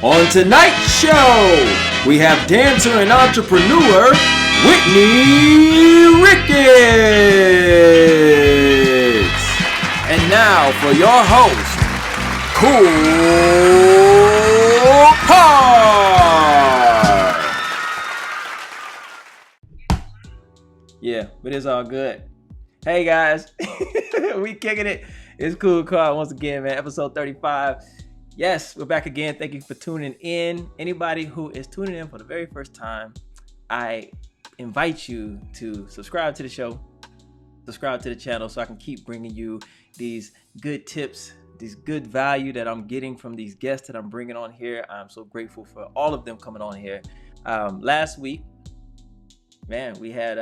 On tonight's show, we have dancer and entrepreneur Whitney Ricketts. And now for your host, KoolKard. Yeah, but it's all good. Hey guys, we kicking it. It's KoolKard once again, man. Episode 35. Yes, we're back again. Thank you for tuning in. Anybody who is tuning in for the very first time, I invite you to subscribe to the show, subscribe to the channel so I can keep bringing you these good tips, these good value that I'm getting from these guests that I'm bringing on here. I'm so grateful for all of them coming on here. Last week, man, we had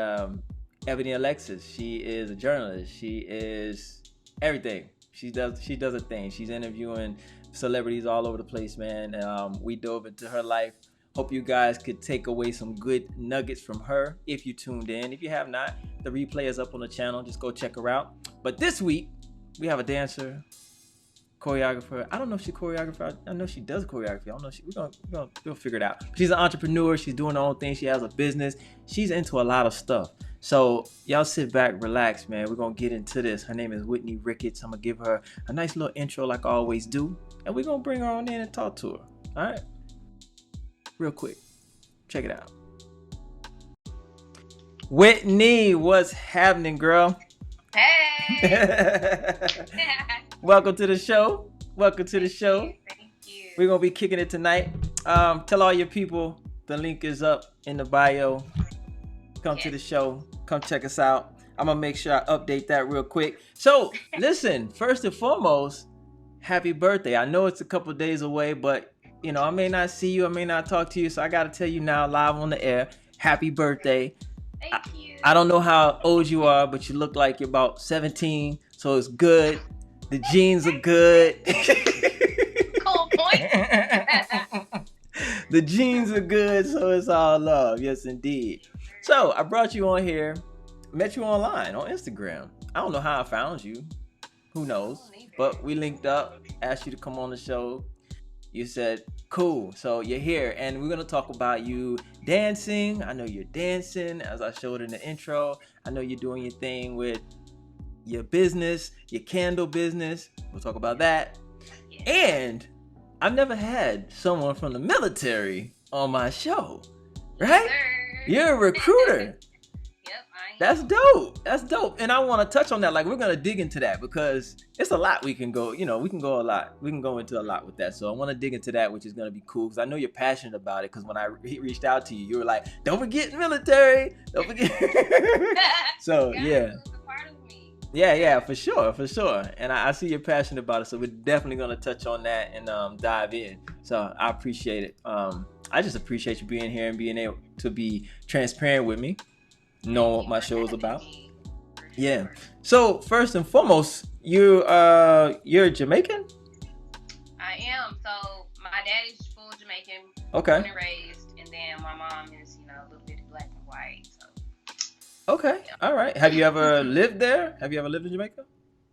Ebony Alexis. She is a journalist. She is everything. She does a thing. She's interviewing celebrities all over the place, man. We dove into her life. Hope you guys could take away some good nuggets from her if you tuned in. If you have not, the replay is up on the channel. Just go check her out. But this week, we have a dancer, choreographer. I don't know if she's a choreographer. I know she does choreography. I don't know. We'll figure it out. She's an entrepreneur. She's doing her own thing. She has a business. She's into a lot of stuff. So y'all sit back, relax, man. We're going to get into this. Her name is Whitney Ricketts. I'm going to give her a nice little intro like I always do. And we're going to bring her on in and talk to her. All right? Real quick. Check it out. Whitney, what's happening, girl? Hey! Welcome to the show. Welcome to the show. Thank you. We're going to be kicking it tonight. Tell all your people the link is up in the bio. Come to the show. Come check us out. I'm going to make sure I update that real quick. So, listen, first and foremost, happy birthday. I know it's a couple days away, but, you know, I may not see you. I may not talk to you. So, I got to tell you now, live on the air, happy birthday. Thank you. I don't know how old you are, but you look like you're about 17. So, it's good. The jeans are good. Cool point. The jeans are good, so it's all love. Yes, indeed. So I brought you on here, met you online on Instagram. I don't know how I found you. Who knows? But we linked up, asked you to come on the show. You said, cool. So you're here. And we're going to talk about you dancing. I know you're dancing, as I showed in the intro. I know you're doing your thing with your business, your candle business. We'll talk about that. Yeah. And I've never had someone from the military on my show, right? Yes, You're a recruiter. Yep, I am. That's dope. That's dope. And I want to touch on that. Like, we're going to dig into that because it's a lot we can go, we can go a lot. We can go into a lot with that. So I want to dig into that, which is going to be cool because I know you're passionate about it because when I reached out to you, you were like, don't forget military. Don't forget. So, yeah. It's a part of me. Yeah, for sure. And I see you're passionate about it. So we're definitely going to touch on that and dive in. So I appreciate it. I just appreciate you being here and being able to be transparent with me, know what my show is about. Yeah. So first and foremost, you're Jamaican? I am. So my dad is full Jamaican, okay, born and raised, and then my mom is, a little bit black and white. So. Okay. Yeah. All right. Have you ever lived there? Have you ever lived in Jamaica?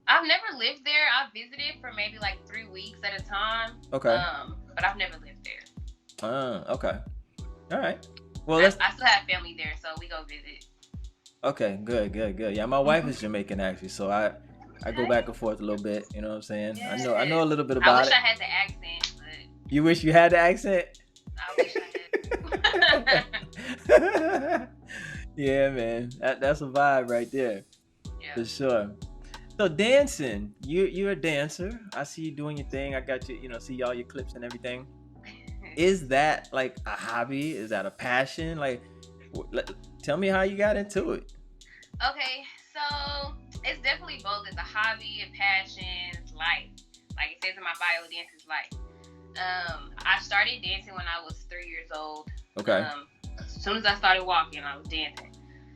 I've never lived there. I've visited for maybe like 3 weeks at a time. Okay. But I've never lived there. Okay. All right. Well, I still have family there, so we go visit. Okay, good. Yeah, my wife is Jamaican actually, so I go back and forth a little bit. You know what I'm saying? Yes. I know a little bit about it. I wish I had the accent, but you wish you had the accent? I wish I had. Yeah, man, that's a vibe right there, Yeah. for sure. So dancing, you're a dancer. I see you doing your thing. I got you, see all your clips and everything. Is that like a hobby? Is that a passion? Like, tell me how you got into it. Okay, so it's definitely both. It's a hobby, a passion, it's life. Like it says in my bio, dance is life. I started dancing when I was 3 years old. Okay. As soon as I started walking, I was dancing.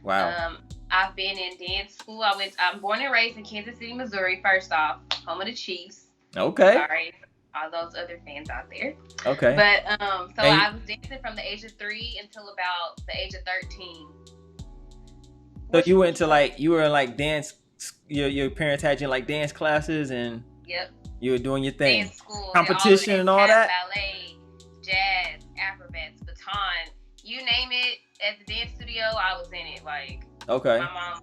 Wow. I've been in dance school. I'm born and raised in Kansas City, Missouri, first off, home of the Chiefs. Okay. Sorry, all those other fans out there. Okay. But I was dancing from the age of 3 until about the age of 13. So you went to you were in dance, your parents had you in dance classes and Yep. you were doing your thing. Dance school, competition and all that? Ballet, ton. You name it at the dance studio, I was in it. Like, okay. my mom,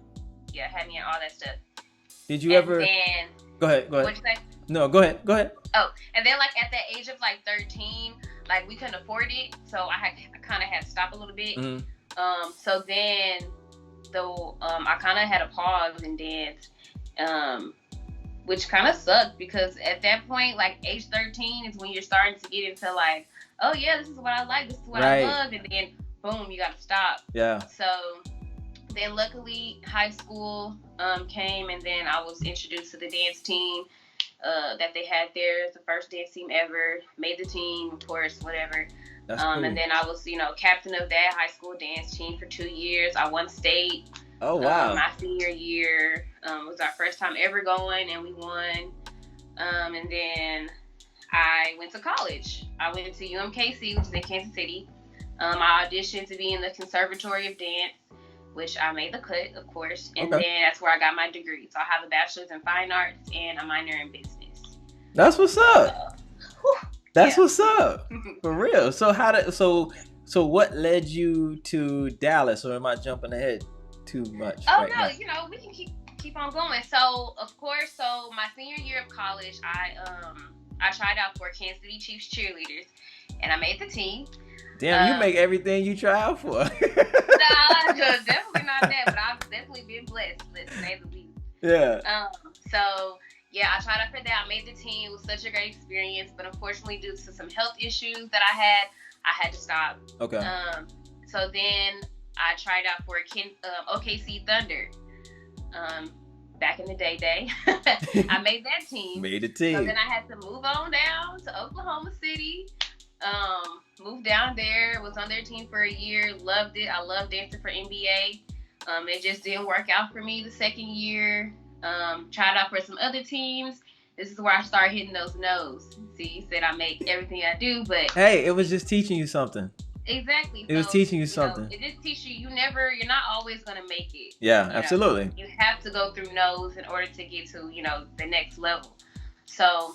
had me in all that stuff. Did you ever? Then, go ahead. What'd you say? No, go ahead. Oh, and then like at the age of like 13, like we couldn't afford it, so I kind of had to stop a little bit. Mm-hmm. So then, though, I kind of had a pause in dance, which kind of sucked because at that point, like age 13 is when you're starting to get into like, oh yeah, this is what I like, this is what I love, and then boom, you got to stop. Yeah. So then luckily high school came, and then I was introduced to the dance team that they had there. It's the first dance team ever. Made the team, of course, whatever. That's cool. And then I was, captain of that high school dance team for 2 years. I won state. Oh, wow. My senior year was our first time ever going, and we won. And then I went to college. I went to UMKC, which is in Kansas City. I auditioned to be in the Conservatory of Dance, which I made the cut, of course. And then that's where I got my degree. So I have a bachelor's in fine arts and a minor in business. That's what's up. That's what's up. For real. So so what led you to Dallas, or am I jumping ahead too much? Oh, no, now? We can keep on going. So, of course, my senior year of college, I tried out for Kansas City Chiefs cheerleaders, and I made the team. Damn, you make everything you try out for. Nah, definitely not that, but I've definitely been blessed, let's say the least. Yeah. So, I tried out for that. I made the team. It was such a great experience, but unfortunately, due to some health issues that I had to stop. Okay. So then I tried out for OKC Thunder. Back in the day. I made that team. Made a team. So then I had to move on down to Oklahoma City. Moved down there, was on their team for a year, loved it. I loved dancing for NBA. It just didn't work out for me the second year. Tried out for some other teams. This is where I started hitting those no's. See, you said I make everything I do, but hey, it was just teaching you something. Exactly. It was teaching you something. It did teach you. You're not always gonna make it. Yeah, absolutely. You have to go through no's in order to get to the next level. So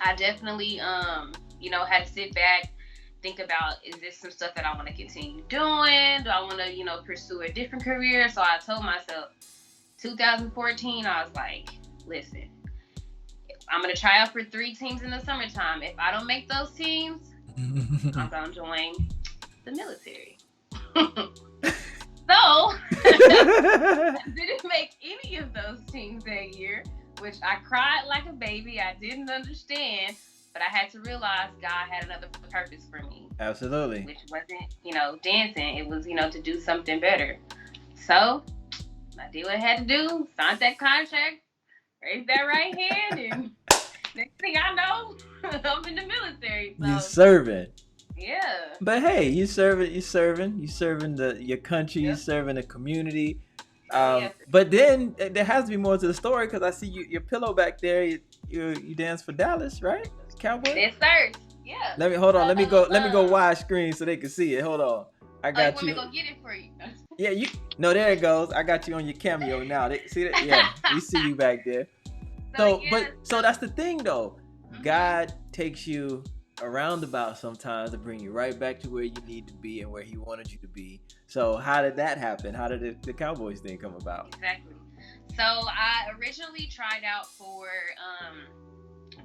I definitely had to sit back, think about, is this some stuff that I want to continue doing? Do I want to pursue a different career? So I told myself, 2014, I was like, listen, I'm gonna try out for 3 teams in the summertime. If I don't make those teams, I'm gonna join the military. So I didn't make any of those teams that year, which I cried like a baby. I didn't understand, but I had to realize God had another purpose for me. Absolutely. Which wasn't, dancing. It was, to do something better. So I did what I had to do, signed that contract, raised that right hand, and next thing I know, I'm in the military. So. You serving. Yeah. But hey, you serving your country, you serving the community. But then there has to be more to the story, because I see your pillow back there. You dance for Dallas, right? Cowboy. Yes, sir. Yeah. Let me go widescreen so they can see it. Hold on. I got you. You want me to go get it for you? Yeah, no, there it goes. I got you on your cameo now. See that? Yeah, we see you back there. So that's the thing though. God takes you a roundabout sometimes to bring you right back to where you need to be and where He wanted you to be. So how did that happen? How did the Cowboys thing come about? Exactly. So I originally tried out for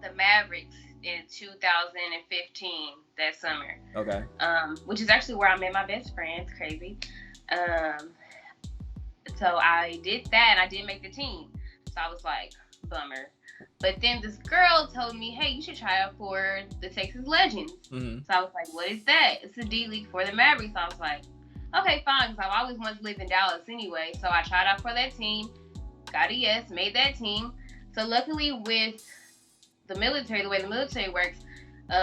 the Mavericks in 2015, that summer. Okay. Which is actually where I met my best friend. It's crazy. So I did that, and I didn't make the team. So I was like, bummer. But then this girl told me, hey, you should try out for the Texas Legends. Mm-hmm. So I was like, what is that? It's a D-League for the Mavericks. So I was like, okay, fine, because I've always wanted to live in Dallas anyway. So I tried out for that team, got a yes, made that team. So luckily with the military, the way the military works,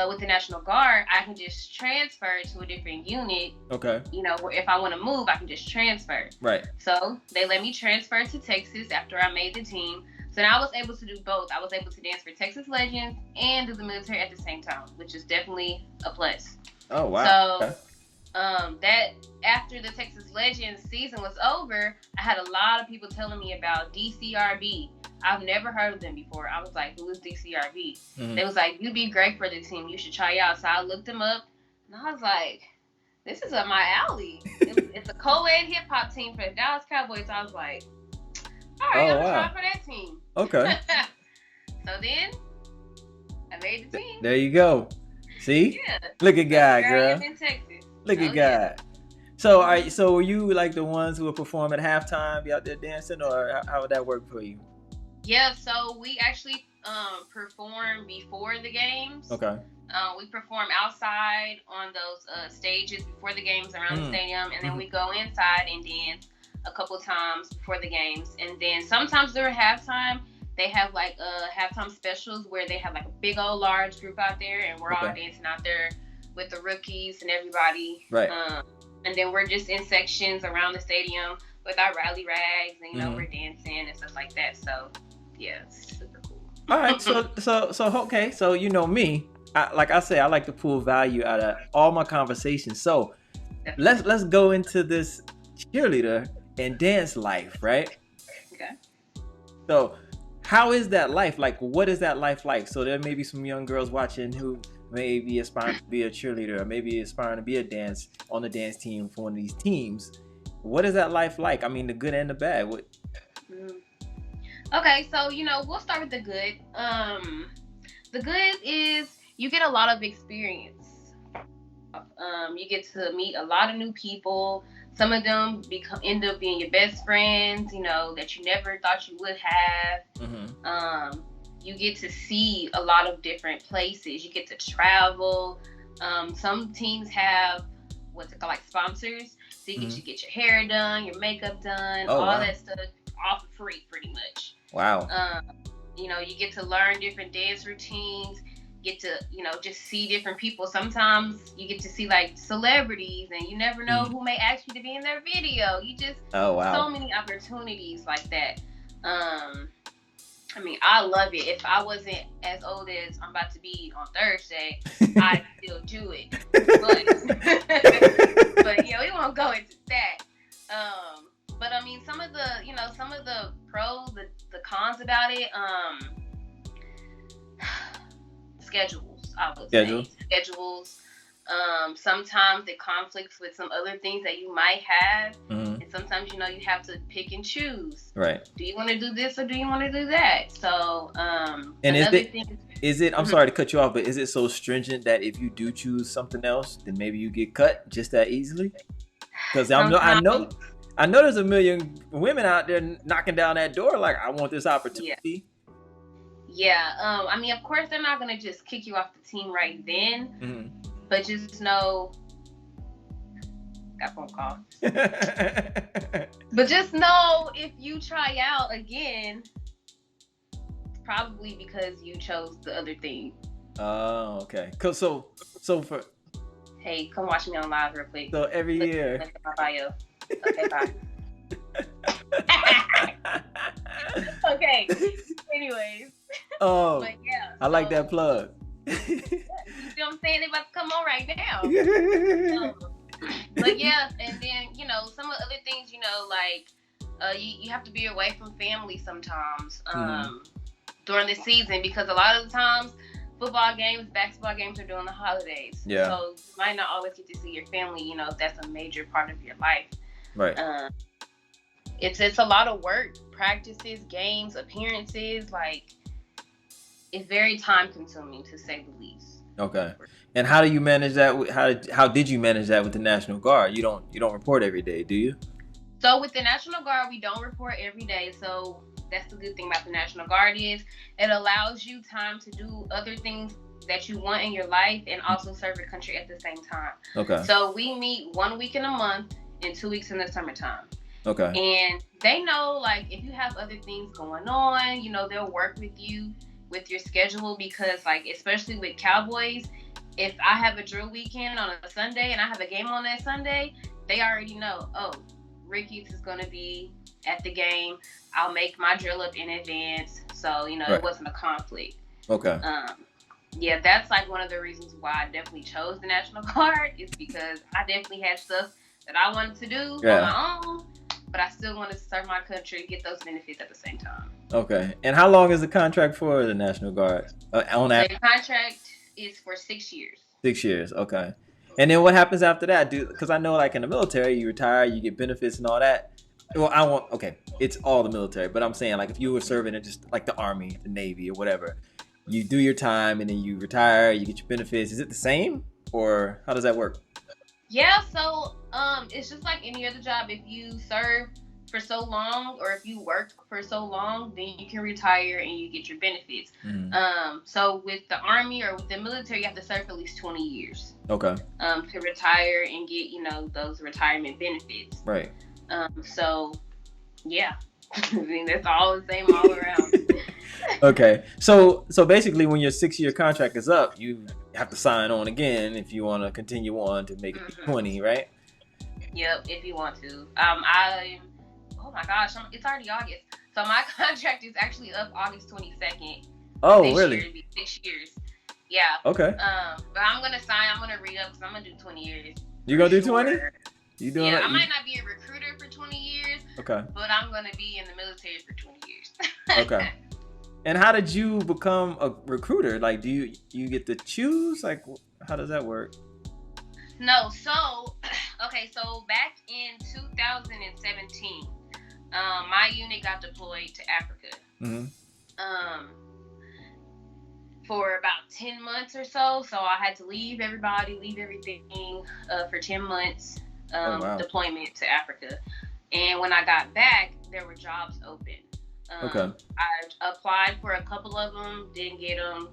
with the National Guard, I can just transfer to a different unit. Okay. Where if I want to move, I can just transfer. Right. So they let me transfer to Texas after I made the team. So now I was able to do both. I was able to dance for Texas Legends and do the military at the same time, which is definitely a plus. Oh, wow. So, that after the Texas Legends season was over, I had a lot of people telling me about DCRB. I've never heard of them before. I was like, who is DCRB? Mm-hmm. They was like, you'd be great for the team. You should try out. So I looked them up, and I was like, this is up my alley. It's a co-ed hip hop team for the Dallas Cowboys. I was like, all right, I'm gonna try for that team. Okay. So then I made the team. There you go. See? Yeah. Look at God, girl. In Texas. Look at God. So, so were you like the ones who would perform at halftime, be out there dancing, or how would that work for you? Yeah, so we actually perform before the games. Okay. We perform outside on those stages before the games around the stadium, and then we go inside and dance a couple times before the games. And then sometimes during halftime, they have like halftime specials where they have like a big old large group out there, and we're all dancing out there with the rookies and everybody. Right. And then we're just in sections around the stadium with our rally rags, and we're dancing and stuff like that. So yeah, it's super cool. All right. So okay. So you know me, like I say, I like to pull value out of all my conversations. So let's go into this cheerleader and dance life, right? Okay. So how is that life? Like, what is that life like? So there may be some young girls watching who may be aspiring to be a cheerleader, or maybe aspiring to be on the dance team for one of these teams. What is that life like? I mean, the good and the bad. What? Okay, so we'll start with the good. The good is you get a lot of experience. You get to meet a lot of new people. Some of them end up being your best friends, that you never thought you would have. You get to see a lot of different places. You get to travel. Some teams have what's it called, like sponsors. So you get to get your hair done, your makeup done, that stuff all for free, pretty much. Wow. You get to learn different dance routines. Get to just see different people. Sometimes you get to see like celebrities, and you never know who may ask you to be in their video. You just so many opportunities like that. I mean, I love it. If I wasn't as old as I'm about to be on Thursday, I'd still do it. But we won't go into that. But I mean, some of the pros, the cons about it, schedules, I would say. Schedules. Sometimes it conflicts with some other things that you might have. And sometimes, you have to pick and choose. Right. Do you want to do this or do you want to do that? So, and is it, I'm sorry to cut you off, but is it so stringent that if you do choose something else, then maybe you get cut just that easily? Because I know there's a million women out there knocking down that door like, I want this opportunity. Yeah. I mean, of course, they're not going to just kick you off the team right then. But just know, got phone call. But just know, if you try out again, it's probably because you chose the other thing. Oh, okay. So for. Hey, come watch me on live real quick. So every year. Look at my bio. Okay, bye. Okay. Anyways. Oh. But yeah. I like that plug. You see what I'm saying? They're about to come on right now. But yeah, and then some of the other things, like you have to be away from family sometimes during the season, because a lot of the times football games, basketball games are during the holidays. Yeah. So you might not always get to see your family, if that's a major part of your life. Right. It's a lot of work, practices, games, appearances. Like, it's very time consuming, to say the least. Okay. And how do you manage that? How did you manage that with the National Guard? You don't report every day, do you? So with the National Guard, we don't report every day. So that's the good thing about the National Guard is it allows you time to do other things that you want in your life and also serve your country at the same time. Okay. So we meet 1 week in a month and 2 weeks in the summertime. Okay. And they know, like, if you have other things going on, they'll work with you with your schedule, because, like, especially with Cowboys, if I have a drill weekend on a Sunday and I have a game on that Sunday, they already know, Ricketts is going to be at the game. I'll make my drill up in advance. So, It wasn't a conflict. Okay. Yeah, that's like one of the reasons why I definitely chose the National Guard, is because I definitely had stuff that I wanted to do on my own, but I still wanted to serve my country and get those benefits at the same time. Okay. And how long is the contract for the National Guard? The contract is for 6 years. 6 years, okay. And then what happens after that, dude? Because I know, like in the military, you retire, you get benefits and all that. Well, okay, it's all the military, but I'm saying like if you were serving in just like the Army, the Navy, or whatever, you do your time and then you retire, you get your benefits. Is it the same, or how does that work? Yeah, so it's just like any other job. If you serve for so long, or if you work for so long, then you can retire and you get your benefits. So with the Army or with the military, you have to serve for at least 20 years. Okay. To retire and get, those retirement benefits. Right. So yeah. I mean, that's all the same all around. Okay. So basically when your 6-year contract is up, you have to sign on again if you want to continue on to make it to 20, right? Yep, if you want to. Oh my gosh, it's already August. So my contract is actually up August 22nd. Oh, this really? Year, it'll be 6 years. Yeah. Okay. But I'm gonna sign. I'm gonna re-up because I'm gonna do 20 years. You gonna do 20? You doing? Yeah, I might not be a recruiter for 20 years. Okay. But I'm gonna be in the military for 20 years. Okay. And how did you become a recruiter? Like, do you get to choose? Like, how does that work? No. So, okay. So back in 2017, my unit got deployed to Africa. For about 10 months or so. So I had to leave everything for 10 months deployment to Africa. And when I got back, there were jobs open. Okay. I applied for a couple of them, didn't get them.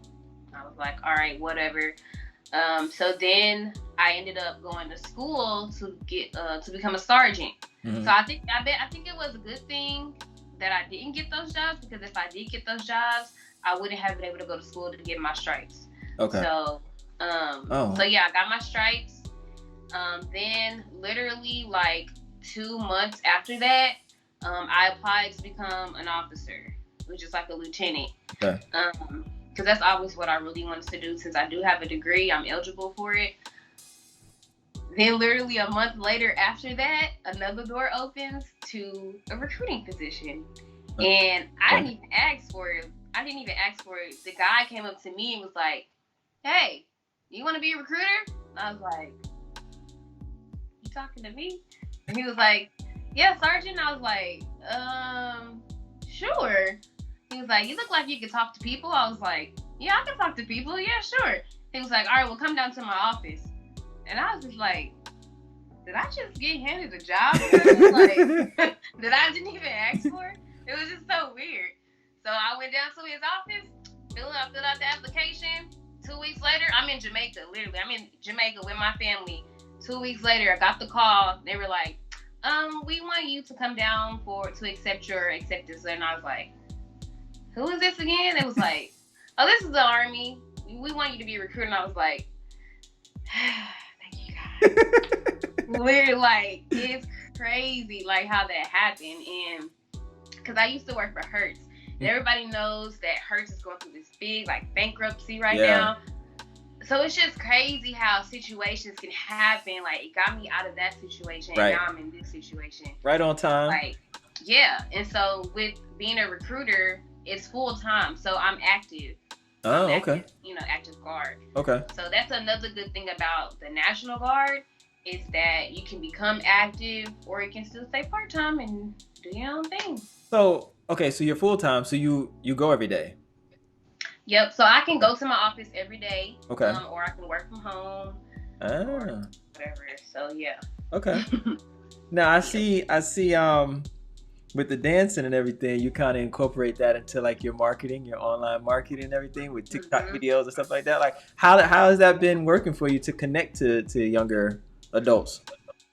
I was like, all right, whatever. So then I ended up going to school to get to become a sergeant. So I think it was a good thing that I didn't get those jobs, because if I did get those jobs, I wouldn't have been able to go to school to get my stripes. Okay. So, so yeah, I got my stripes. Then literally like 2 months after that, I applied to become an officer, which is like a lieutenant. Okay. Because that's always what I really wanted to do. Since I do have a degree, I'm eligible for it. Then literally a month later after that, another door opens to a recruiting position. And I didn't even ask for it. The guy came up to me and was like, hey, you want to be a recruiter? And I was like, you talking to me? And he was like, yeah, Sergeant. I was like, sure. He was like, you look like you can talk to people. I was like, yeah, I can talk to people. Yeah, sure. He was like, all right, well, come down to my office. And I was just like, did I just get handed a job? Like, that I didn't even ask for? It was just so weird. So I went down to his office, filled out the application. 2 weeks later, I'm in Jamaica, literally. I'm in Jamaica with my family. 2 weeks later, I got the call. They were like, we want you to come down to accept your acceptance letter. And I was like, who is this again? It was like, oh, this is the Army. We want you to be a recruiter. And I was like, thank you, God. Literally, like, it's crazy, like, how that happened. And because I used to work for Hertz. And everybody knows that Hertz is going through this big, like, bankruptcy right now. So it's just crazy how situations can happen. Like, it got me out of that situation, and now I'm in this situation. Right on time. Like, yeah. And so with being a recruiter, it's full time. So I'm active. Oh, okay. Active Guard. Okay. So that's another good thing about the National Guard, is that you can become active, or you can still stay part time and do your own thing. So, okay, so you're full time. So you go every day. Yep. So I can go to my office every day. Okay. Or I can work from home. Or whatever. So yeah. Okay. Now I see. With the dancing and everything, you kind of incorporate that into like your marketing, your online marketing and everything with TikTok videos and stuff like that. Like, how has that been working for you to connect to younger adults?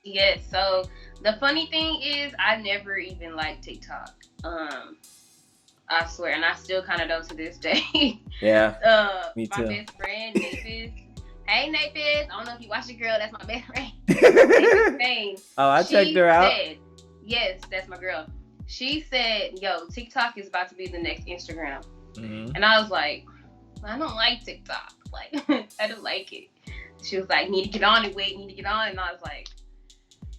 Yes. So the funny thing is, I never even liked TikTok. I swear, and I still kind of don't to this day. Yeah. Me too. My best friend, Napis. Hey, Napis. I don't know if you watch your girl. That's my best friend. Oh, I checked her out. Yes, that's my girl. She said, yo, TikTok is about to be the next Instagram. And I was like, I don't like TikTok. Like, I don't like it. She was like, need to get on it, need to get on it. And I was like,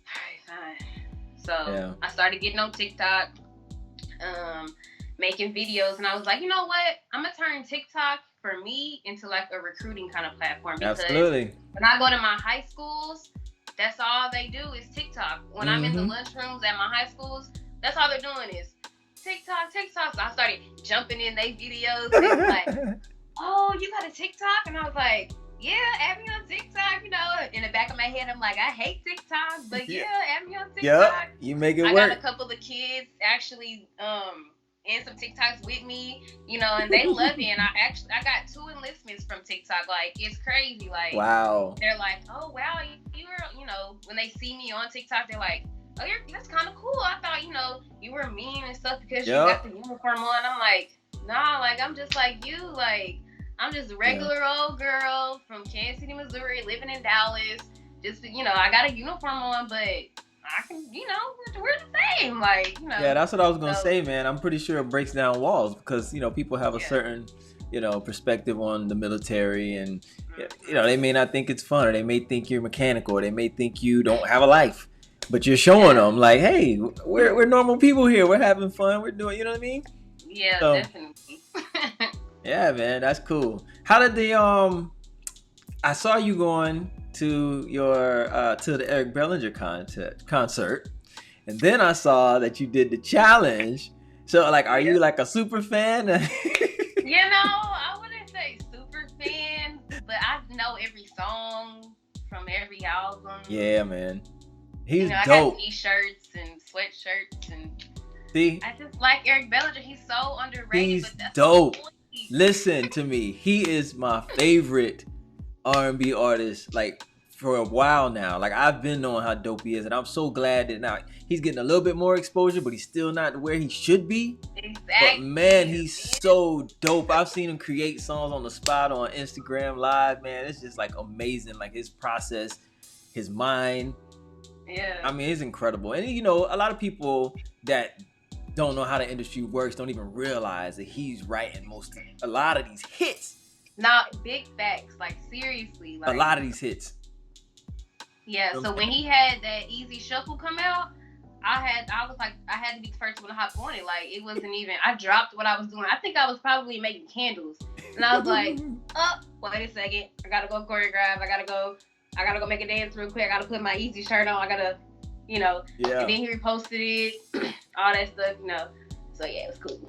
all right, fine. So I started getting on TikTok, making videos. And I was like, you know what? I'm going to turn TikTok for me into like a recruiting kind of platform. Because Absolutely. when I go to my high schools, that's all they do is TikTok. When I'm in the lunchrooms at my high schools, that's all they're doing is TikTok. So I started jumping in their videos. They were like, oh, you got a TikTok? And I was like, yeah, add me on TikTok. You know, in the back of my head, I'm like, I hate TikTok, but yeah, add me on TikTok. Yep, you make it work. I got a couple of kids actually in some TikToks with me, you know, and they love it. And I got 2 enlistments from TikTok. Like, it's crazy. Like, wow. They're like, oh wow, you were, you know, when they see me on TikTok, they're like, oh, that's kind of cool. I thought, you know, you were mean and stuff because you got the uniform on. I'm like, nah, like, I'm just like you. Like, I'm just a regular old girl from Kansas City, Missouri, living in Dallas. Just, you know, I got a uniform on, but I can, you know, we're the same. Like, you know. Yeah, that's what I was going to say, man. I'm pretty sure it breaks down walls because, you know, people have a certain, you know, perspective on the military and, you know, they may not think it's fun or they may think you're mechanical or they may think you don't have a life. But you're showing them like, hey, we're normal people here. We're having fun. We're doing, you know what I mean? Yeah, so, definitely. Yeah, man, that's cool. How did the I saw you going to your to the Eric Bellinger concert, and then I saw that you did the challenge. So, like, are you like a super fan? You know, I wouldn't say super fan, but I know every song from every album. Yeah, man. He's dope. I got t-shirts and sweatshirts and I just like Eric Bellinger. He's so underrated. He's but that's dope. Listen to me. He is my favorite R&B artist, like, for a while now. Like, I've been knowing how dope he is, and I'm so glad that now he's getting a little bit more exposure, but he's still not where he should be. Exactly. But man, he's so dope. I've seen him create songs on the spot on Instagram Live, man. It's just like amazing. Like, his process, his mind. Yeah. I mean, it's incredible. And, you know, a lot of people that don't know how the industry works don't even realize that he's writing a lot of these hits. Not big facts, like, seriously. Like, a lot of these hits. Yeah, so when he had that Easy Shuffle come out, I had to be the first one to hop on it. Like, it wasn't even, I dropped what I was doing. I think I was probably making candles. And I was like, oh, wait a second. I gotta go choreograph. I gotta go make a dance real quick. I gotta put my Easy shirt on. I gotta, you know. Yeah. And then he reposted it, all that stuff, you know. So yeah, it was cool.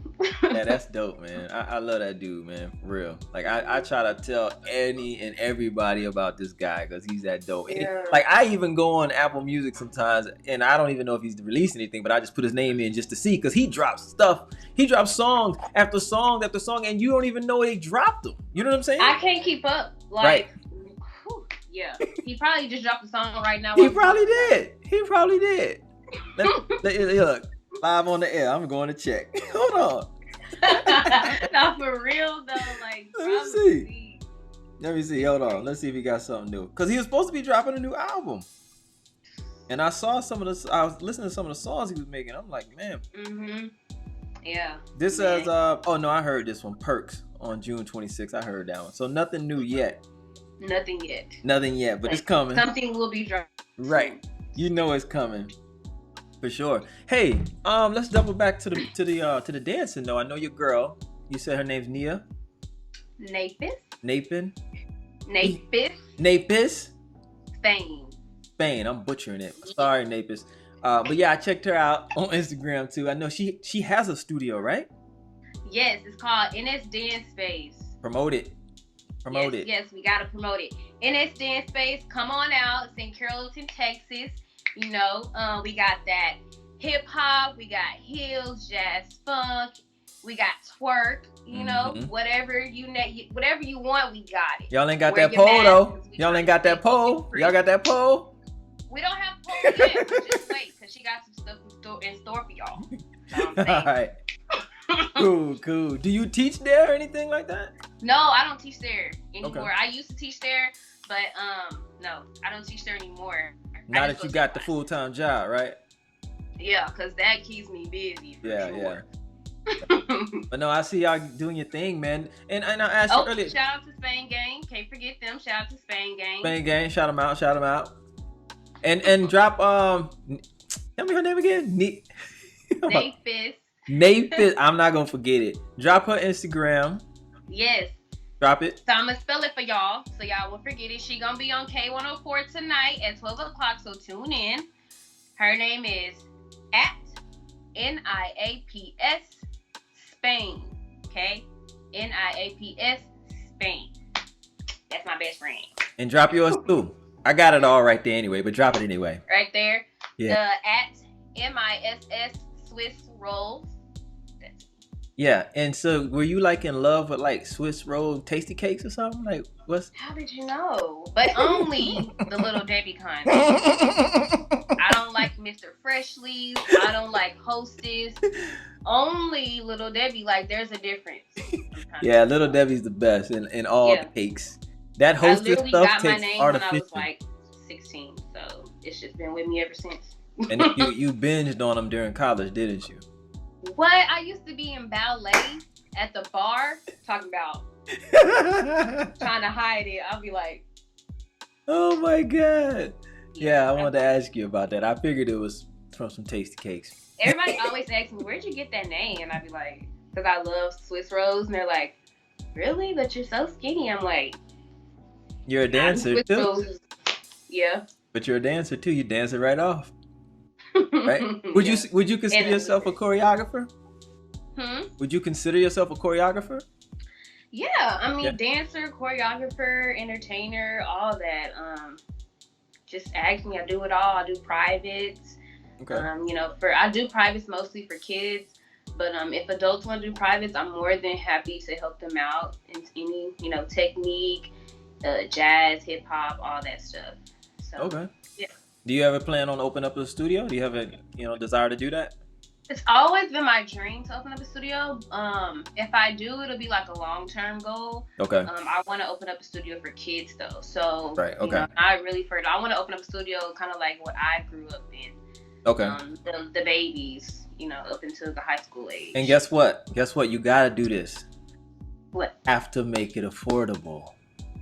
Yeah, that's dope, man. I love that dude, man. For real. Like, I try to tell any and everybody about this guy because he's that dope. Yeah. Like, I even go on Apple Music sometimes and I don't even know if he's released anything, but I just put his name in just to see because he drops stuff. He drops songs after song after song and you don't even know they dropped them. You know what I'm saying? I can't keep up. Like, right. Whew, yeah. He probably just dropped a song right now. He probably did. Look. Live on the air. I'm going to check. Hold on. No, for real though. Like, Let me see. Hold on. Let's see if he got something new. Because he was supposed to be dropping a new album. And I saw I was listening to some of the songs he was making. I'm like, man. Mm-hmm. Yeah. This says, oh no, I heard this one. Perks on June 26th. I heard that one. So nothing new yet. Nothing yet. But it's coming. Something will be dropped. Right. You know it's coming. For sure. Hey, let's double back to the dancing though. I know your girl. You said her name's Nia. Napin. Spain. I'm butchering it. Sorry, Napis. But yeah, I checked her out on Instagram too. I know she has a studio, right? Yes, it's called NS Dance Space. Promote it. Yes, we gotta promote it. NS Dance Space, come on out. It's in Carrollton, Texas. You know, we got that hip hop, we got heels, jazz, funk, we got twerk. You know, whatever you want, we got it. Y'all ain't got that pole though. Y'all ain't got that pole. Y'all got that pole? We don't have pole yet. Just wait, cause she got some stuff in store for y'all. All right. Cool. Do you teach there or anything like that? No, I don't teach there anymore. Okay. I used to teach there, but no, I don't teach there anymore. Now that you got the full-time job, right? Yeah, because that keeps me busy. Yeah. But no, I see y'all doing your thing, man. And I asked you earlier. Shout out to Spain Gang. Can't forget them. Shout out to Spain Gang. Spain Gang. Shout them out. And drop, tell me her name again. Napis. Napis. I'm not going to forget it. Drop her Instagram. Yes. Drop it. So I'm going to spell it for y'all so y'all won't forget it. She going to be on K104 tonight at 12 o'clock, so tune in. Her name is at NIAPS Spain. Okay? NIAPS Spain. That's my best friend. And drop yours too. I got it all right there anyway, but drop it anyway. Right there. Yeah. At MISS Swiss Rolls. Yeah, and so were you like in love with like Swiss roll tasty cakes or something? Like what's? How did you know? But only the Little Debbie kind. I don't like Mr. Freshly's. I don't like Hostess. Only Little Debbie. Like there's a difference. Yeah, Little Debbie's the best in all the cakes. That Hostess stuff got my tastes name artificial. When I was like 16, so it's just been with me ever since. And you binged on them during college, didn't you? What? I used to be in ballet at the bar, talking about trying to hide it. I'll be like, oh my God. Yeah, I wanted to ask you about that. I figured it was from some tasty cakes. Everybody always asks me, where'd you get that name? And I'd be like, because I love Swiss rolls. And they're like, really? But you're so skinny. I'm like, you're a dancer too. Rolls. Yeah. But you're a dancer too. You dance it right off. Right? Would you consider yourself a choreographer? Would you consider yourself a choreographer? Yeah, I mean, dancer, choreographer, entertainer, all that. Just ask me. I do it all. I do privates. Okay. I do privates mostly for kids. But if adults want to do privates, I'm more than happy to help them out in any, technique, jazz, hip hop, all that stuff. So, okay. Yeah. Do you ever plan on opening up a studio? Do you have a desire to do that? It's always been my dream to open up a studio. If I do, it'll be like a long-term goal. Okay. I want to open up a studio for kids though. So right. Okay. I want to open up a studio kind of like what I grew up in. Okay. The babies, up until the high school age. And guess what? You gotta do this. What? Have to make it affordable,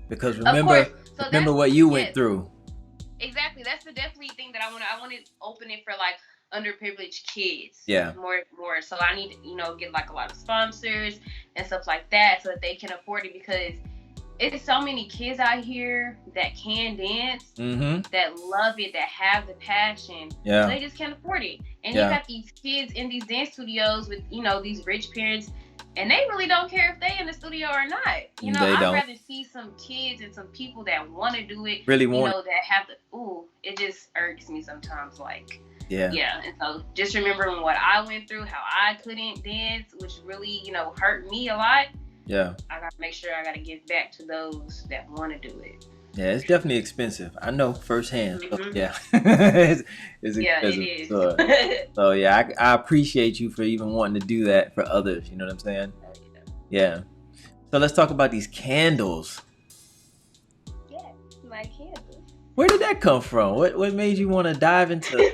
because remember what you went through. Exactly. That's the definitely thing that I want to open it for like underprivileged kids. Yeah. More. So I need to, get like a lot of sponsors and stuff like that so that they can afford it, because it's so many kids out here that can dance, that love it, that have the passion. Yeah. They just can't afford it. And you got these kids in these dance studios with, these rich parents, and they really don't care if they in the studio or not. I'd rather see some kids and some people that want to do it. Really want that have it just irks me sometimes. Like, yeah. And so just remembering what I went through, how I couldn't dance, which really, hurt me a lot. Yeah. I got to make sure I got to give back to those that want to do it. Yeah, it's definitely expensive. I know firsthand. So, yeah. it's expensive. Yeah, it is. So yeah, I appreciate you for even wanting to do that for others. You know what I'm saying? Yeah. So let's talk about these candles. Yeah, my candles. Where did that come from? What made you want to dive into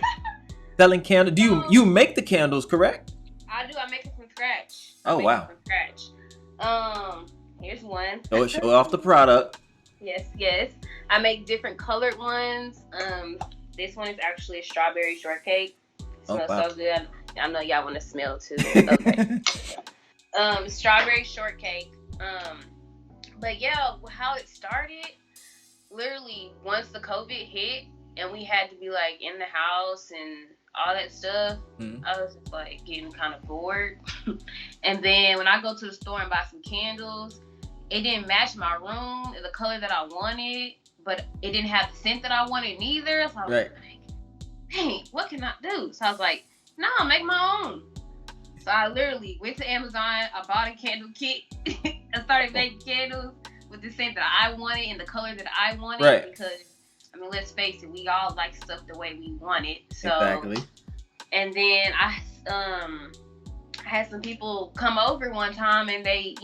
selling candles? Do you make the candles, correct? I do. I make it from scratch. Wow. From scratch. Here's one. Show off the product. Yes. I make different colored ones. This one is actually a strawberry shortcake. It smells so good. I know y'all want to smell too. Okay. Strawberry shortcake. But yeah, how it started, literally once the COVID hit and we had to be like in the house and all that stuff, I was just like getting kind of bored. And then when I go to the store and buy some candles, it didn't match my room, the color that I wanted, but it didn't have the scent that I wanted neither. So I was like, dang, what can I do? So I was like, no, make my own. So I literally went to Amazon, I bought a candle kit, and started making candles with the scent that I wanted and the color that I wanted. Right. Because, I mean, let's face it, we all like stuff the way we want it. So, exactly. And then I had some people come over one time and they,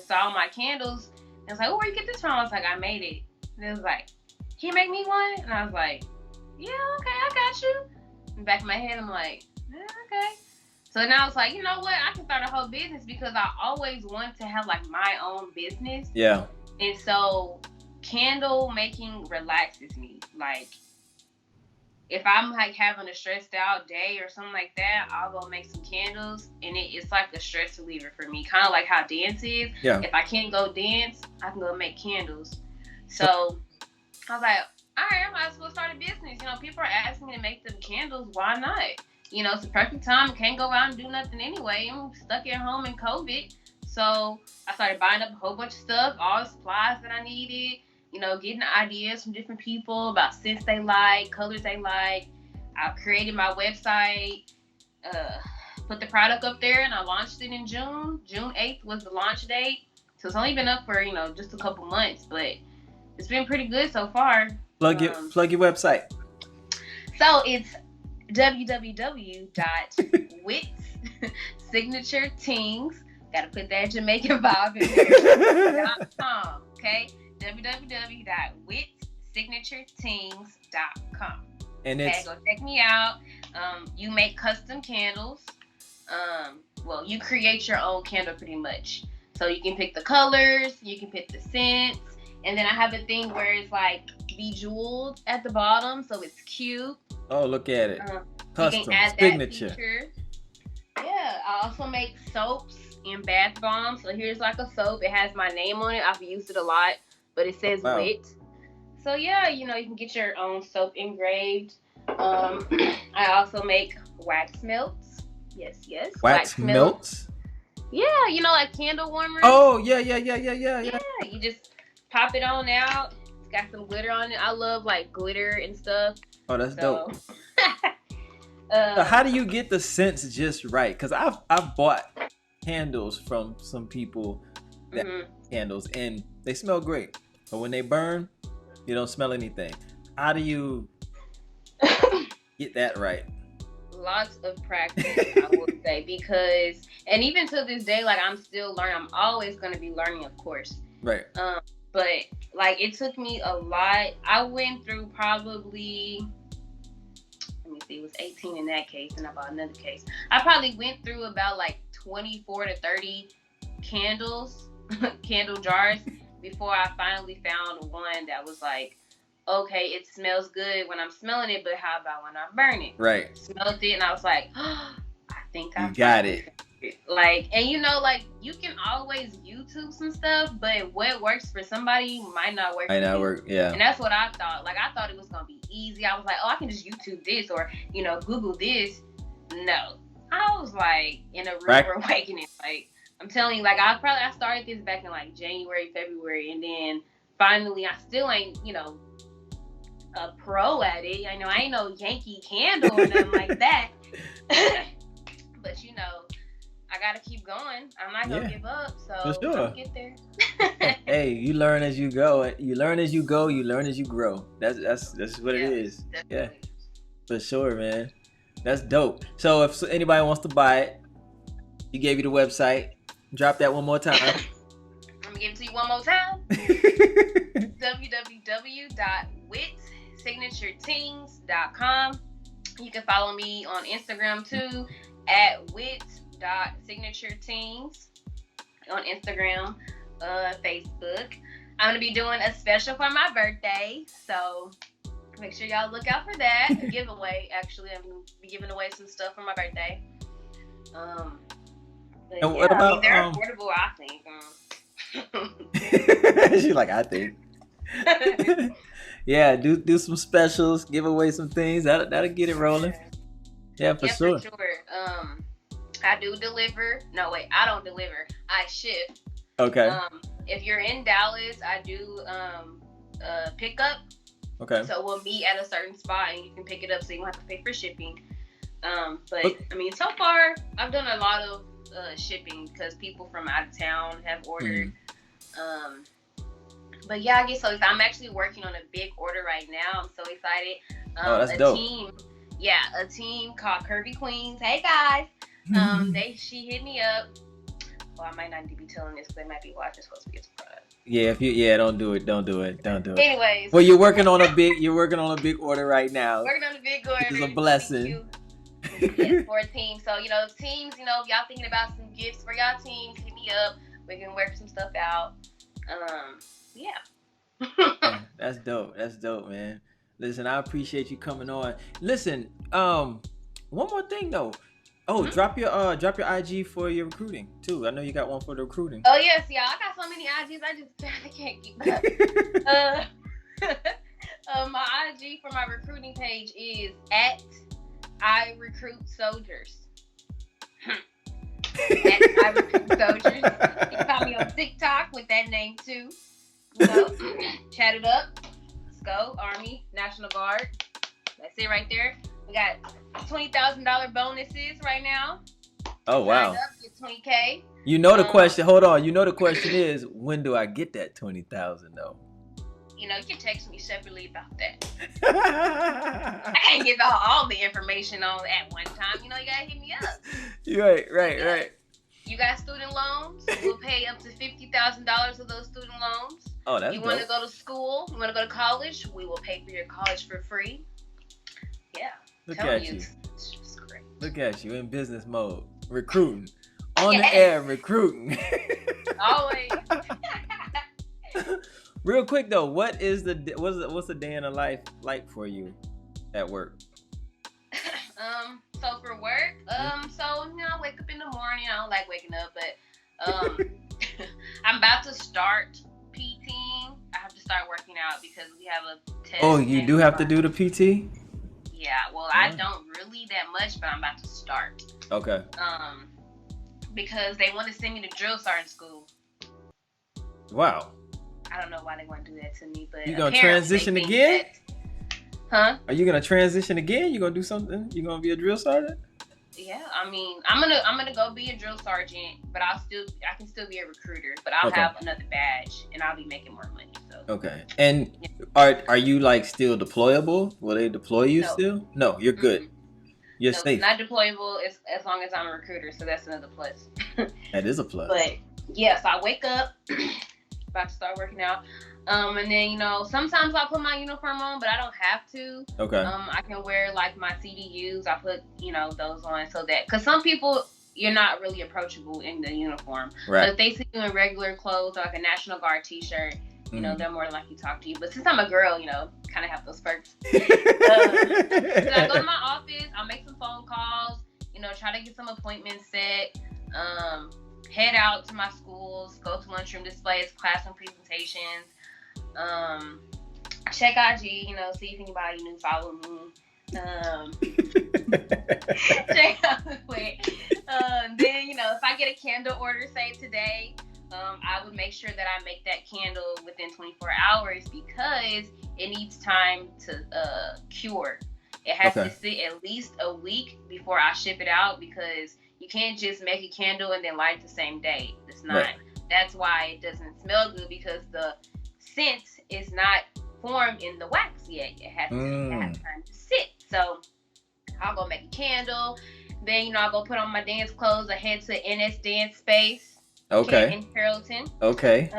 saw my candles. And I was like, oh, where you get this from? I was like, I made it. And they was like, can you make me one? And I was like, yeah, okay, I got you. In the back of my head, I'm like, okay. So now it's like, you know what? I can start a whole business because I always wanted to have like my own business. Yeah. And so candle making relaxes me. Like, if I'm like having a stressed out day or something like that, I'll go make some candles, and it's like a stress reliever for me. Kind of like how dance is. Yeah. If I can't go dance, I can go make candles. So I was like, all right, I might as well start a business. You know, people are asking me to make them candles. Why not? You know, it's the perfect time. Can't go out and do nothing anyway. I'm stuck at home in COVID. So I started buying up a whole bunch of stuff, all the supplies that I needed, you know, getting ideas from different people about scents they like, colors they like. I created my website, put the product up there, and I launched it in June. June 8th was the launch date. So it's only been up for, you know, just a couple months, but it's been pretty good so far. Plug your website. So it's www.witssignature.tings. Gotta put that Jamaican vibe in there. .com, okay? www.witssignature.tings.com. And okay, go check me out. You make custom candles. Well, you create your own candle pretty much. So you can pick the colors, you can pick the scents, and then I have a thing where it's like bejeweled at the bottom, so it's cute. Oh, look at it. Custom, you can add signature. That feature. Yeah, I also make soaps and bath bombs. So here's like a soap. It has my name on it. I've used it a lot, but it says Wit. So yeah, you know, you can get your own soap engraved. I also make wax melts. Yes. Wax melts? Yeah, you know, like candle warmers. Oh, yeah. Yeah, you just pop it on out. It's got some glitter on it. I love like glitter and stuff. Oh, that's dope. So how do you get the scents just right? Because I've bought candles from some people that candles and they smell great, but when they burn, you don't smell anything. How do you get that right? Lots of practice, I would say, because, and even to this day, like I'm still learning. I'm always going to be learning, of course. Right. But like it took me a lot. I went through probably, let me see, it was 18 in that case, and I bought another case. I probably went through about like 24 to 30 candles, candle jars, before I finally found one that was like, okay, it smells good when I'm smelling it, but how about when I burn it? Right. Smelled it, and I was like, oh, I think I got it. Like, and you know, like you can always YouTube some stuff, but what works for somebody might not work. Yeah. And that's what I thought. Like, I thought it was gonna be easy. I was like, oh, I can just YouTube this or, you know, Google this. No, I was like in a rude awakening. Like, I'm telling you, like I started this back in like January, February, and then finally, I still ain't, you know, a pro at it. I know I ain't no Yankee Candle or nothing like that. But you know, I gotta keep going. I'm not gonna give up. So I'll get there. Hey, you learn as you go. You learn as you go. You learn as you grow. That's what it is. Definitely. Yeah, for sure, man. That's dope. So if anybody wants to buy it, you gave you the website. Drop that one more time. I'm gonna give it to you one more time. www.witssignature.tings.com. You can follow me on Instagram too at wits.signature.tings on Instagram, Facebook. I'm gonna be doing a special for my birthday, so make sure y'all look out for that. A giveaway, actually. I'm gonna be giving away some stuff for my birthday. But and what about, they're affordable, I think. She's like, I think. Yeah, do some specials, give away some things. That'll get it rolling. Yeah, for sure. For sure. I do deliver. No, wait, I don't deliver. I ship. Okay. If you're in Dallas, I do pickup. Okay. So we'll meet at a certain spot and you can pick it up so you don't have to pay for shipping. But I mean, so far I've done a lot of shipping because people from out of town have ordered. But yeah, I guess so. I'm actually working on a big order right now. I'm so excited. That's dope. A team called Curvy Queens. Hey guys. She hit me up. Well, I might not need to be telling this because they might be watching, supposed to be a surprise. Yeah, don't do it. Anyways. Well, you're working on a big order right now. Working on a big order. Which is a blessing. Yes, for a team. So, you know, teams, you know, if y'all thinking about some gifts for y'all teams, hit me up. We can work some stuff out. Yeah. That's dope, man. Listen, I appreciate you coming on. Listen, one more thing though. Oh, drop your IG for your recruiting too. I know you got one for the recruiting. Oh yes, y'all. I got so many IGs. I can't keep up. My IG for my recruiting page is @IRecruitSoldiers. @IRecruitSoldiers. You can find me on TikTok with that name too. You know, chat it up. Let's go, Army, National Guard. That's it right there. We got $20,000 bonuses right now. Oh wow! Sign up, get $20K. You know the question. Hold on. You know the question is, when do I get that $20,000 though? You know, you can text me separately about that. I can't give out all the information on at one time. You know, you gotta hit me up. Right. You got student loans? We'll pay up to $50,000 of those student loans. Oh, that's You want to go to school? You want to go to college? We will pay for your college for free. Yeah. Look at you. It's great. Look at you in business mode, recruiting on the air, recruiting. Always. Real quick though, what's the day in the life like for you at work? So for work, so you know, I wake up in the morning. I don't like waking up, but I'm about to start PTing. I have to start working out because we have a test. Oh, you do have to do the PT? Yeah, well, I don't really that much, but I'm about to start. Okay. Because they want to send me to drill sergeant school. Wow. I don't know why they want to do that to me, but you gonna transition again? Huh? Are you gonna transition again? You gonna do something? You gonna be a drill sergeant? Yeah, I mean, I'm gonna go be a drill sergeant, but I can still be a recruiter, but I'll have another badge and I'll be making more money. So. Okay. And are you like still deployable? Will they deploy you still? No, you're good. You're safe. Not deployable as long as I'm a recruiter, so that's another plus. That is a plus. But yes, I wake up, about to start working out. And then, you know, sometimes I'll put my uniform on, but I don't have to. Okay. I can wear like my CDUs. I put, you know, those on so that, because some people, you're not really approachable in the uniform. Right. But if they see you in regular clothes, or like a National Guard t-shirt, you know, they're more than likely to talk to you. But since I'm a girl, you know, kind of have those perks. So I go to my office, I'll make some phone calls, you know, try to get some appointments set, head out to my schools, go to lunchroom displays, classroom presentations, check IG, you know, see if anybody new follow me. Check out the way. Then, you know, if I get a candle order, say today, I would make sure that I make that candle within 24 hours because it needs time to cure. It has to sit at least a week before I ship it out because you can't just make a candle and then light it the same day. It's not. Right. That's why it doesn't smell good because the scent is not formed in the wax yet. It has to have time to sit. So I'll go make a candle. Then, you know, I'll go put on my dance clothes. I head to NS Dance Space. Okay. In Carrollton. Okay.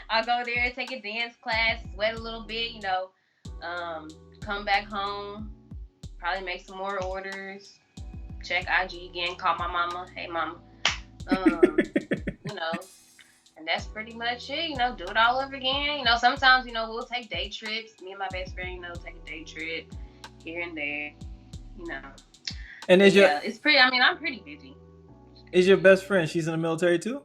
I'll go there, take a dance class, sweat a little bit, you know, come back home, probably make some more orders, check IG again, call my mama, hey mama, you know, and that's pretty much it, you know, do it all over again. You know, sometimes, you know, we'll take day trips, me and my best friend, you know, take a day trip here and there, you know. And it's pretty, I mean, I'm pretty busy. Is your best friend, she's in the military too?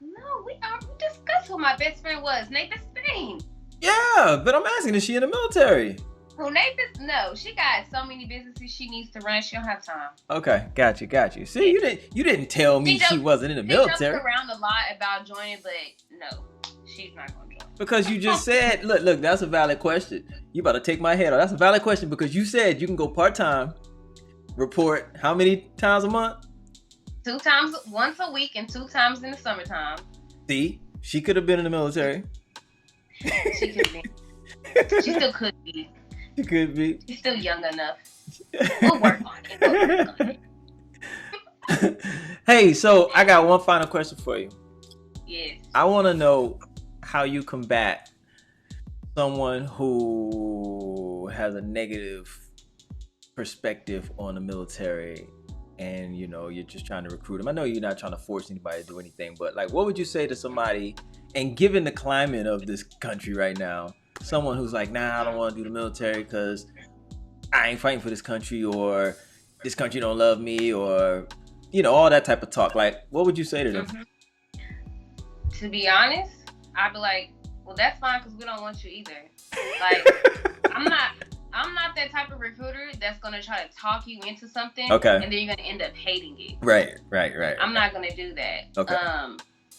No, we discussed who my best friend was. Nathan Spain. Yeah, but I'm asking, is she in the military? Well, Nathan, no, she got so many businesses she needs to run. She don't have time. Okay, got you. See, you didn't tell me she wasn't in the military. She jokes around a lot about joining, but no, she's not going to join. Because you just said, look, that's a valid question. You about to take my head off. That's a valid question because you said you can go part-time, report how many times a month? 2 times, once a week and 2 times in the summertime. See, she could have been in the military. She could be. She still could be. She could be. She's still young enough. We'll work on it. Hey, so I got one final question for you. Yes. I want to know how you combat someone who has a negative perspective on the military and, you know, you're just trying to recruit them. I know you're not trying to force anybody to do anything, but like, what would you say to somebody, and given the climate of this country right now, someone who's like, nah, I don't want to do the military because I ain't fighting for this country, or this country don't love me, or, you know, all that type of talk. Like, what would you say to them? To be honest, I'd be like, well, that's fine because we don't want you either. Like, I'm not that type of recruiter that's going to try to talk you into something. Okay. And then you're going to end up hating it. Right. I'm not going to do that. Okay.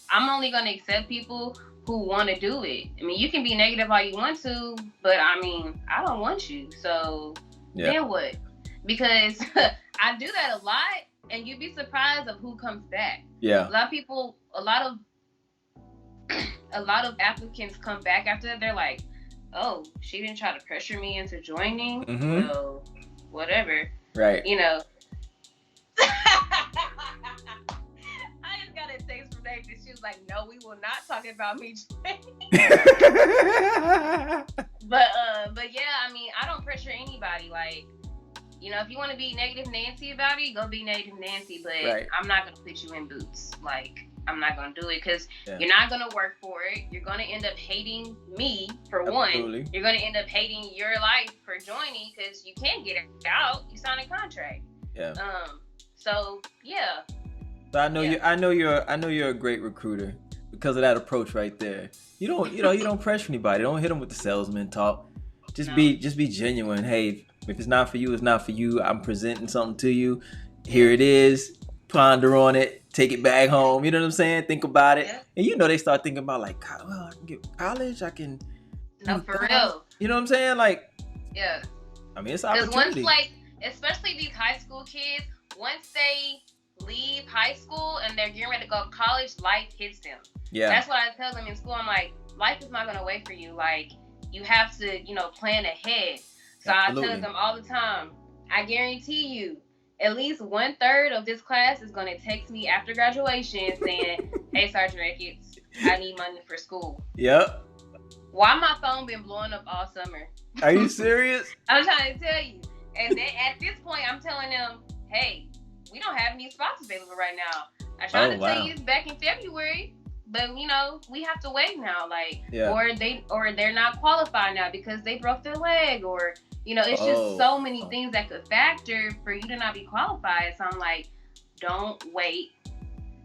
I'm only going to accept people who want to do it. I mean, you can be negative all you want to, but I mean, I don't want you. So then what? Because I do that a lot, and you'd be surprised of who comes back. Yeah. A lot of applicants come back after that. They're like, oh, she didn't try to pressure me into joining, so whatever. Right. You know. I just got a text from Nate that she was like, no, we will not talk about me joining. But yeah, I mean, I don't pressure anybody. Like, you know, if you want to be negative Nancy about it, go be negative Nancy. But I'm not gonna put you in boots. Like, I'm not going to do it because you're not going to work for it. You're going to end up hating me for one. You're going to end up hating your life for joining because you can't get out. You signed a contract. Yeah. So yeah. So I know you're a great recruiter because of that approach right there. You don't pressure anybody. Don't hit them with the salesman talk. Just be genuine. Hey, if it's not for you, it's not for you. I'm presenting something to you. Here it is. Ponder on it, take it back home. You know what I'm saying? Think about it. And you know they start thinking about like, well, I can get college. I can. No, for real. You know what I'm saying? Like. Yeah. I mean, it's an opportunity. Because once, like, especially these high school kids, once they leave high school and they're getting ready to go to college, life hits them. Yeah. That's what I tell them in school. I'm like, life is not going to wait for you. Like, you have to, you know, plan ahead. So Absolutely. I tell them all the time, I guarantee you, at least 1/3 of this class is going to text me after graduation saying, hey, Sergeant Ricketts, I need money for school. Yep. Why my phone been blowing up all summer? Are you serious? I'm trying to tell you. And then at this point, I'm telling them, hey, we don't have any spots available right now. I tried to tell you this back in February, but, you know, we have to wait now. Like, or they're not qualified now because they broke their leg, or... You know, it's just so many things that could factor for you to not be qualified. So I'm like, don't wait.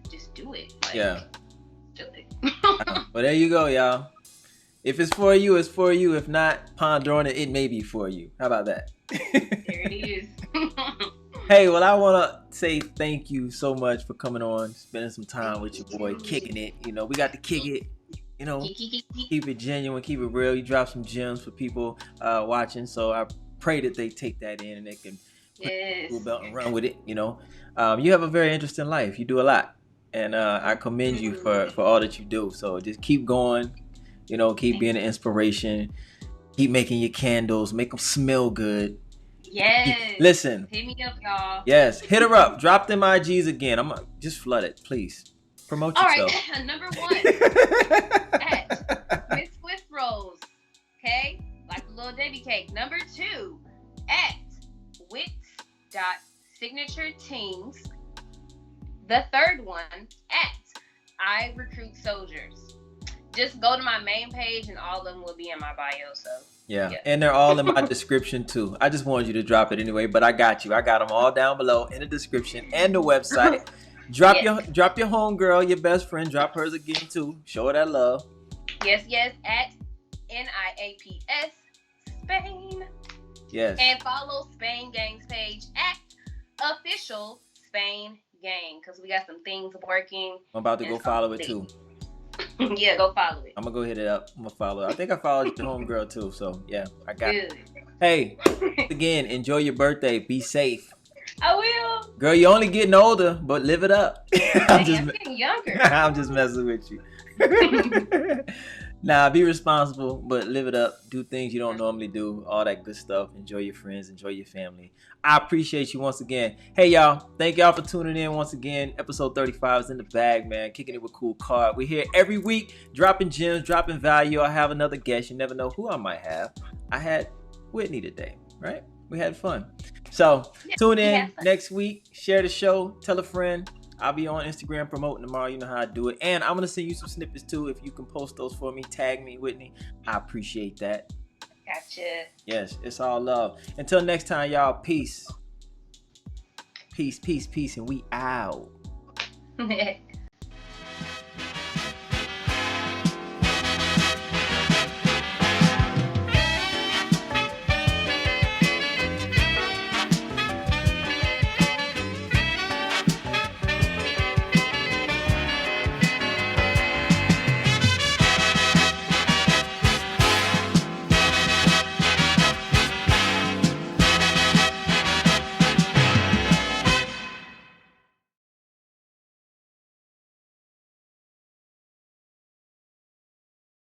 Just do it. Like, do it. Well, there you go, y'all. If it's for you, it's for you. If not, ponder on it. It may be for you. How about that? There it is. Hey, well, I want to say thank you so much for coming on, spending some time with your boy, kicking it. You know, we got to kick it. You know, keep it genuine, keep it real. You drop some gems for people watching. So I pray that they take that in and they can put the belt and run with it. You know, you have a very interesting life. You do a lot, and I commend you for all that you do. So just keep going. You know, keep being an inspiration. Keep making your candles. Make them smell good. Yes. Listen. Hit me up, y'all. Yes, hit her up. Drop them IGs again. I'm gonna just flood it, please. Promote yourself. All right, number 1 at Miss Swift Rolls, okay, like a little Debbie cake. Number 2 at Whits Signature Tings. The third one at I Recruit Soldiers. Just go to my main page and all of them will be in my bio. So yeah, and they're all in my description too. I just wanted you to drop it anyway, but I got you. I got them all down below in the description and the website. Drop your homegirl, your best friend. Drop hers again too. Show her that love. Yes, at NIAPS Spain. Yes. And follow Spain Gang's page at official Spain Gang because we got some things working. I'm about to go follow it too. Yeah, go follow it. I'm gonna go hit it up. I'm gonna follow it. I think I followed your homegirl too. So yeah, I got it. Hey, again, enjoy your birthday. Be safe. I will. Girl, you're only getting older, but live it up. I'm getting younger. I'm just messing with you. Nah, be responsible, but live it up. Do things you don't normally do. All that good stuff. Enjoy your friends. Enjoy your family. I appreciate you once again. Hey, y'all. Thank y'all for tuning in once again. Episode 35 is in the bag, man. Kicking it with KoolKard. We're here every week, dropping gems, dropping value. I have another guest. You never know who I might have. I had Whitney today, right? We had fun. So tune in next week. Share the show. Tell a friend. I'll be on Instagram promoting tomorrow. You know how I do it. And I'm going to send you some snippets too. If you can post those for me, tag me, Whitney. I appreciate that. Gotcha. Yes, it's all love. Until next time, y'all. Peace. Peace, peace, peace. And we out.